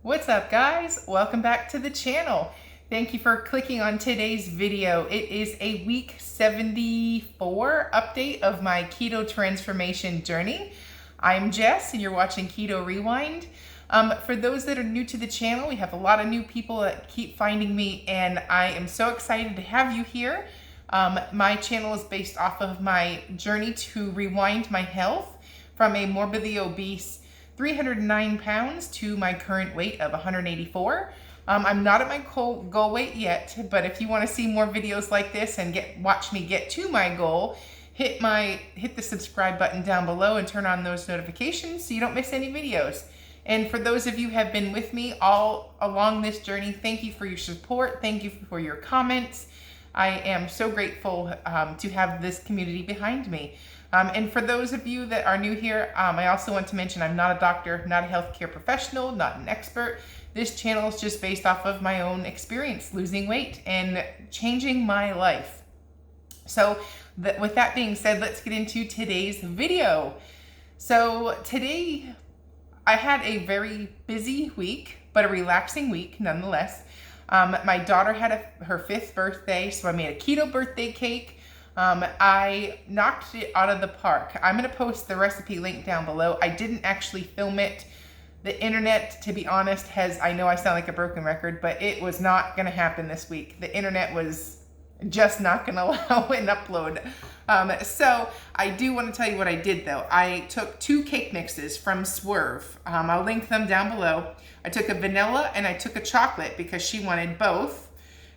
What's up, guys? Welcome back to the channel. Thank you for clicking on today's video. It is a week 74 update of my keto transformation journey. I'm Jess and you're watching Keto Rewind. For those that are new to the channel, we have a lot of new people that keep finding me, and I am so excited to have you here. My channel is based off of my journey to rewind my health from a morbidly obese 309 pounds to my current weight of 184. I'm not at my goal weight yet, but if you want to see more videos like this and watch me get to my goal, hit the subscribe button down below and turn on those notifications so you don't miss any videos. And for those of you who have been with me all along this journey, thank you for your support. Thank you for your comments. I am so grateful to have this community behind me. And for those of you that are new here, I also want to mention I'm not a doctor, not a healthcare professional, not an expert. This channel is just based off of my own experience losing weight and changing my life. So with that being said, let's get into today's video. So today I had a very busy week, but a relaxing week nonetheless. My daughter had her 5th birthday, so I made a keto birthday cake. I knocked it out of the park. I'm going to post the recipe link down below. I didn't actually film it. The internet, to be honest, I know I sound like a broken record, but it was not going to happen this week. The internet was just not going to allow an upload. So I do want to tell you what I did though. I took 2 cake mixes from Swerve. I'll link them down below. I took a vanilla and I took a chocolate because she wanted both.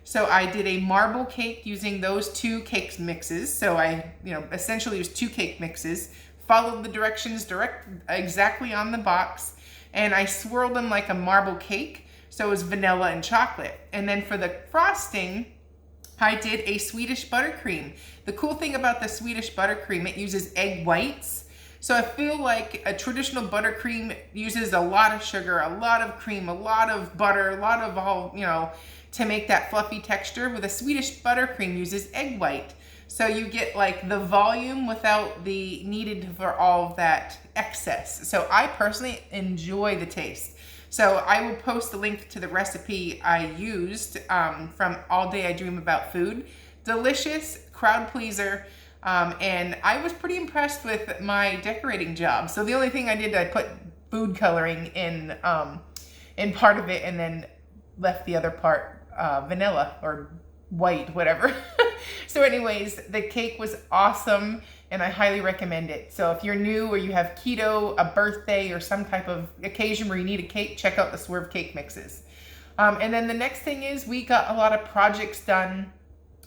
So I did a marble cake using those 2 cake mixes. So I, essentially used 2 cake mixes, followed the directions exactly on the box, and I swirled them like a marble cake. So it was vanilla and chocolate. And then for the frosting, I did a Swedish buttercream. The cool thing about the Swedish buttercream, it uses egg whites. So I feel like a traditional buttercream uses a lot of sugar, a lot of cream, a lot of butter, a lot of all, to make that fluffy texture. With a Swedish buttercream uses egg white. So you get like the volume without the needed for all of that excess. So I personally enjoy the taste. So I will post the link to the recipe I used from All Day I Dream About Food. Delicious, crowd pleaser, and I was pretty impressed with my decorating job. So the only thing I did, I put food coloring in part of it and then left the other part vanilla or white, whatever. So anyways, the cake was awesome and I highly recommend it. So if you're new or you have keto, a birthday, or some type of occasion where you need a cake, check out the Swerve cake mixes. And then the next thing is we got a lot of projects done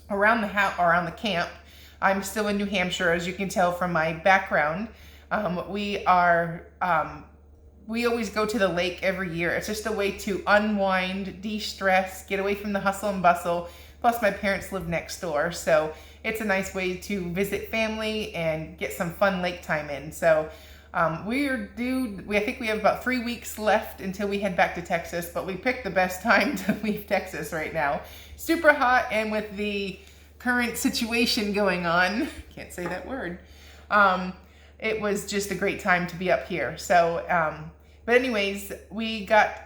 around the house, around the camp. I'm still in New Hampshire, as you can tell from my background. We always go to the lake every year. It's just a way to unwind, de-stress, get away from the hustle and bustle. Plus my parents live next door, so it's a nice way to visit family and get some fun lake time in. So I think we have about 3 weeks left until we head back to Texas, but we picked the best time to leave Texas right now. Super hot, and with the current situation going on, can't say that word, it was just a great time to be up here. So, but anyways, we got,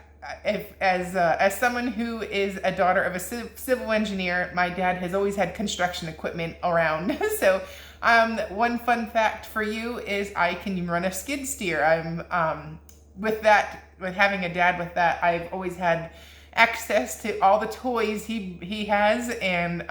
as someone who is a daughter of a civil engineer, my dad has always had construction equipment around. So one fun fact for you is I can run a skid steer. With having a dad with that, I've always had access to all the toys he has, and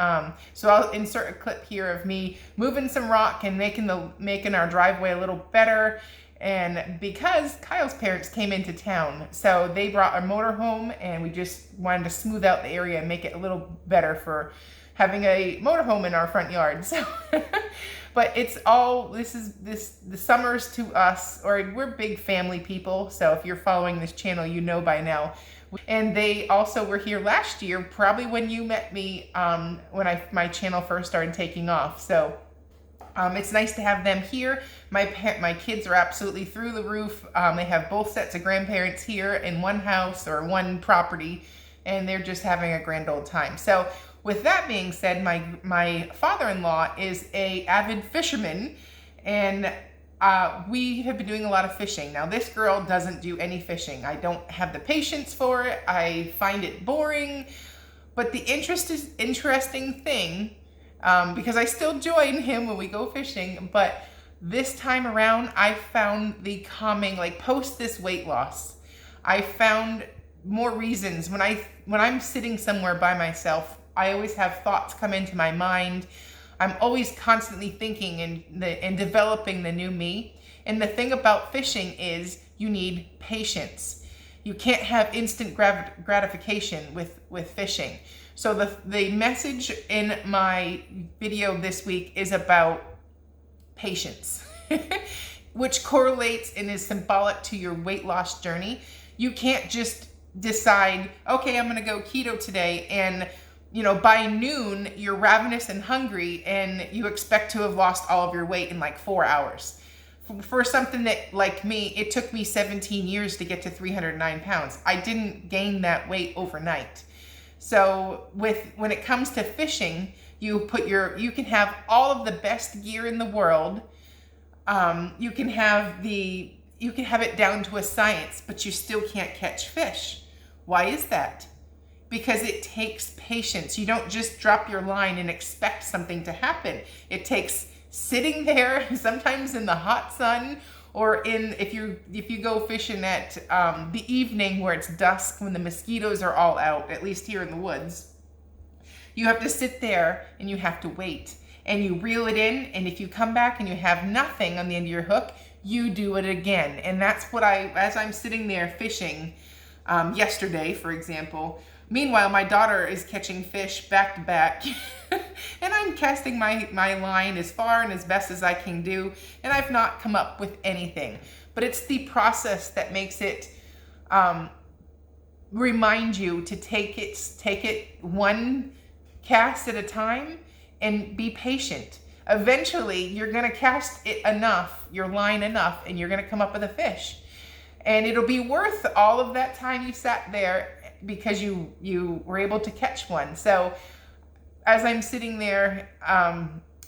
so I'll insert a clip here of me moving some rock and making our driveway a little better. And because Kyle's parents came into town, so they brought a motorhome, and we just wanted to smooth out the area and make it a little better for having a motorhome in our front yard. So, but it's all, the summers to us, or we're big family people. So if you're following this channel, you know by now. And they also were here last year, probably when you met me, when my channel first started taking off. So it's nice to have them here. My kids are absolutely through the roof. They have both sets of grandparents here in one house or one property, and they're just having a grand old time. So with that being said, my father-in-law is an avid fisherman, and we have been doing a lot of fishing. Now, this girl doesn't do any fishing. I don't have the patience for it. I find it boring. But the interesting thing, because I still join him when we go fishing, but this time around, I found the calming, like post this weight loss, I found more reasons. When I'm sitting somewhere by myself, I always have thoughts come into my mind. I'm always constantly thinking and developing the new me. And the thing about fishing is you need patience. You can't have instant gratification with fishing. So the message in my video this week is about patience, which correlates and is symbolic to your weight loss journey. You can't just decide, okay, I'm going to go keto today, and by noon you're ravenous and hungry and you expect to have lost all of your weight in like 4 hours. For something that, like me, it took me 17 years to get to 309 pounds. I didn't gain that weight overnight. So when it comes to fishing, you can have all of the best gear in the world. You can have it down to a science, but you still can't catch fish. Why is that? Because it takes patience. You don't just drop your line and expect something to happen. It takes sitting there, sometimes in the hot sun, or if you go fishing at the evening where it's dusk, when the mosquitoes are all out, at least here in the woods. You have to sit there and you have to wait. And you reel it in, and if you come back and you have nothing on the end of your hook, you do it again. And that's what as I'm sitting there fishing yesterday, for example, meanwhile, my daughter is catching fish back to back, and I'm casting my line as far and as best as I can do, and I've not come up with anything. But it's the process that makes it remind you to take it one cast at a time and be patient. Eventually, you're going to cast it enough, your line enough, and you're going to come up with a fish. And it'll be worth all of that time you sat there because you were able to catch one. So as I'm sitting there,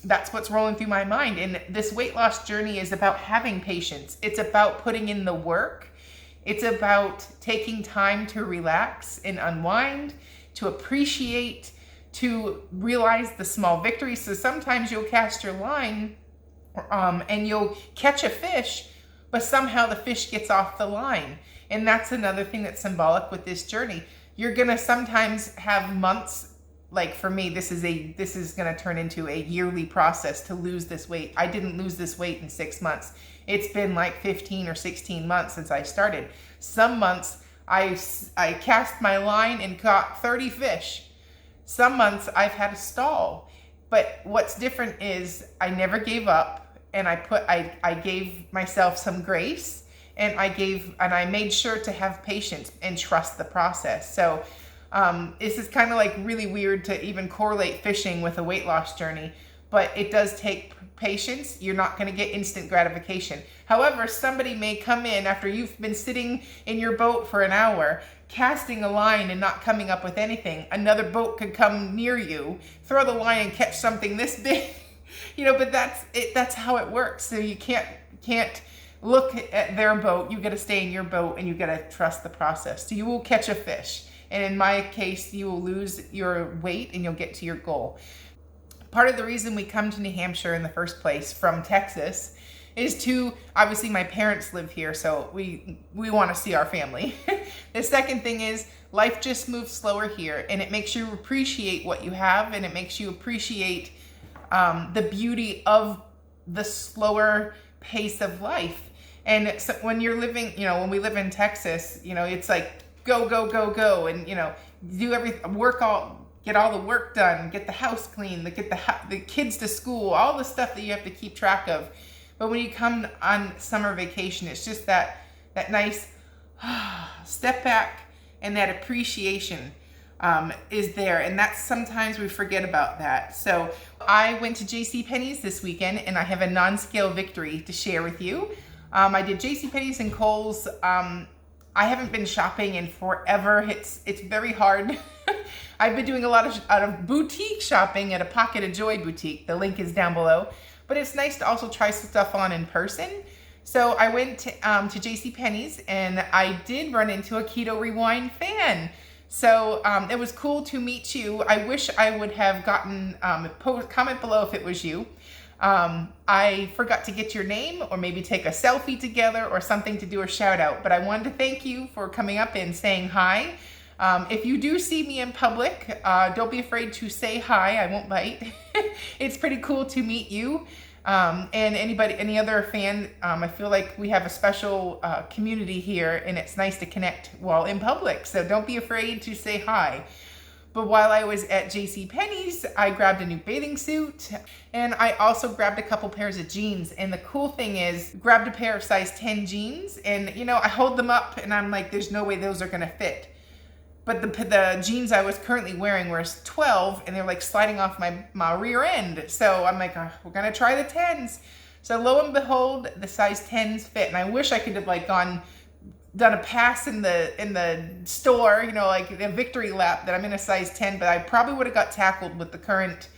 that's what's rolling through my mind. And this weight loss journey is about having patience. It's about putting in the work. It's about taking time to relax and unwind, to appreciate, to realize the small victories. So sometimes you'll cast your line and you'll catch a fish, but somehow the fish gets off the line. And that's another thing that's symbolic with this journey. You're gonna sometimes have months, like for me, this is gonna turn into a yearly process to lose this weight. I didn't lose this weight in 6 months. It's been like 15 or 16 months since I started. Some months I cast my line and caught 30 fish. Some months I've had a stall. But what's different is I never gave up, and I gave myself some grace. And I made sure to have patience and trust the process. So this is kind of like really weird to even correlate fishing with a weight loss journey, but it does take patience. You're not going to get instant gratification. However, somebody may come in after you've been sitting in your boat for an hour, casting a line and not coming up with anything. Another boat could come near you, throw the line and catch something this big, but that's how it works. So you can't look at their boat. You got to stay in your boat, and you got to trust the process. So you will catch a fish. And in my case, you will lose your weight and you'll get to your goal. Part of the reason we come to New Hampshire in the first place from Texas is obviously my parents live here, so we want to see our family. The second thing is life just moves slower here, and it makes you appreciate what you have, and it makes you appreciate the beauty of the slower pace of life. And so when you're living, when we live in Texas, it's like go, go, go, go, and do everything, get all the work done, get the house clean, get the kids to school, all the stuff that you have to keep track of. But when you come on summer vacation, it's just that nice step back, and that appreciation is there. And that's sometimes we forget about that. So I went to JCPenney's this weekend, and I have a non-scale victory to share with you. I did JCPenney's and Kohl's. I haven't been shopping in forever. It's very hard. I've been doing a lot of boutique shopping at a Pocket of Joy boutique. The link is down below. but it's nice to also try stuff on in person. So I went to JCPenney's and I did run into a Keto Rewind fan. So it was cool to meet you. I wish I would have gotten comment below if it was you. I forgot to get your name or maybe take a selfie together or something to do a shout out, but I wanted to thank you for coming up and saying hi. If you do see me in public, don't be afraid to say hi. I won't bite. It's pretty cool to meet you. And any other fan, I feel like we have a special community here, and it's nice to connect while in public. So don't be afraid to say hi. But while I was at JCPenney's, I grabbed a new bathing suit, and I also grabbed a couple pairs of jeans. And the cool thing is, grabbed a pair of size 10 jeans, and you know, I hold them up and I'm like, there's no way those are gonna fit. But the jeans I was currently wearing were 12, and they're like sliding off my rear end. So I'm like, oh, we're gonna try the 10s. So lo and behold, the size 10s fit. And I wish I could have like done a pass in the store, you know, like a victory lap that I'm in a size 10, but I probably would have got tackled with the current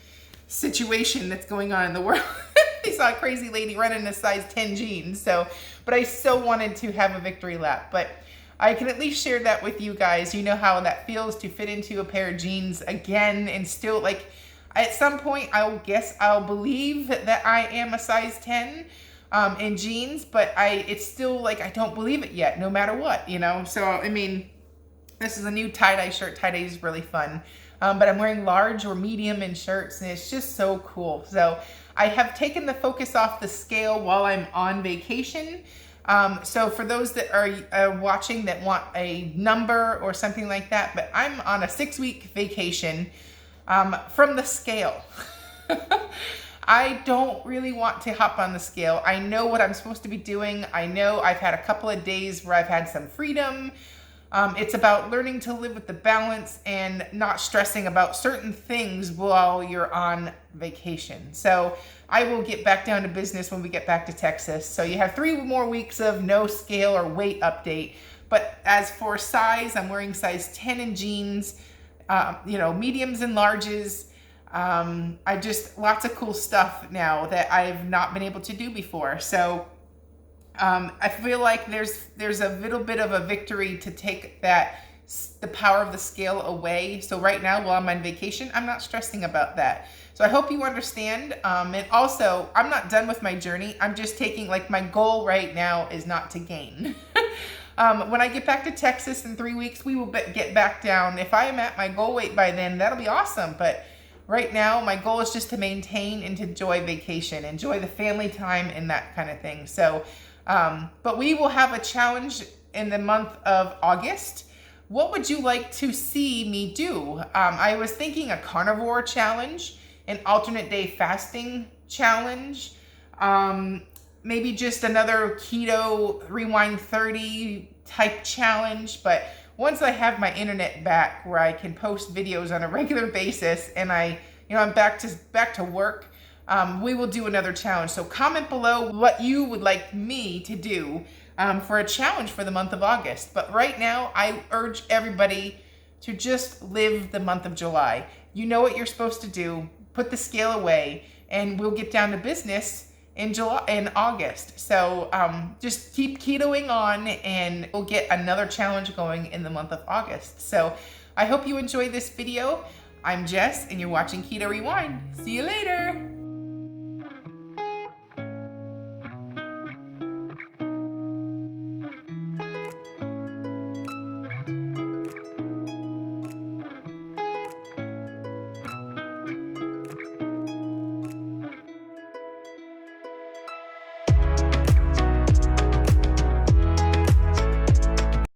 situation that's going on in the world. I saw a crazy lady running a size 10 jeans. So, but I so wanted to have a victory lap. But I can at least share that with you guys. You know how that feels to fit into a pair of jeans again, and still, like, at some point I'll believe that I am a size 10 in jeans, but it's still like I don't believe it yet, no matter what, you know. So I mean, this is a new tie-dye shirt. Tie-dye is really fun, but I'm wearing large or medium in shirts, and it's just so cool. So I have taken the focus off the scale while I'm on vacation. So for those that are watching that want a number or something like that, but I'm on a 6-week vacation from the scale. I don't really want to hop on the scale. I know what I'm supposed to be doing. I know I've had a couple of days where I've had some freedom. It's about learning to live with the balance and not stressing about certain things while you're on vacation. So I will get back down to business when we get back to Texas. So you have 3 more weeks of no scale or weight update. But as for size, I'm wearing size 10 in jeans, you know, mediums and larges. I just, lots of cool stuff now that I've not been able to do before. So I feel like there's a little bit of a victory to take the power of the scale away. So right now, while I'm on vacation, I'm not stressing about that. So I hope you understand. And also, I'm not done with my journey. I'm just taking, like, my goal right now is not to gain. When I get back to Texas in 3 weeks, we will get back down. If I am at my goal weight by then, that'll be awesome. But right now, my goal is just to maintain and to enjoy vacation, enjoy the family time and that kind of thing. So, but we will have a challenge in the month of August. What would you like to see me do? I was thinking a carnivore challenge, an alternate day fasting challenge, maybe just another keto rewind 30 type challenge. But once I have my internet back where I can post videos on a regular basis and I'm back to work, we will do another challenge. So comment below what you would like me to do for a challenge for the month of August. But right now, I urge everybody to just live the month of July. You know what you're supposed to do. Put the scale away, and we'll get down to business in August. So just keep ketoing on, and we'll get another challenge going in the month of August. So I hope you enjoyed this video. I'm Jess, and you're watching Keto Rewind. See you later.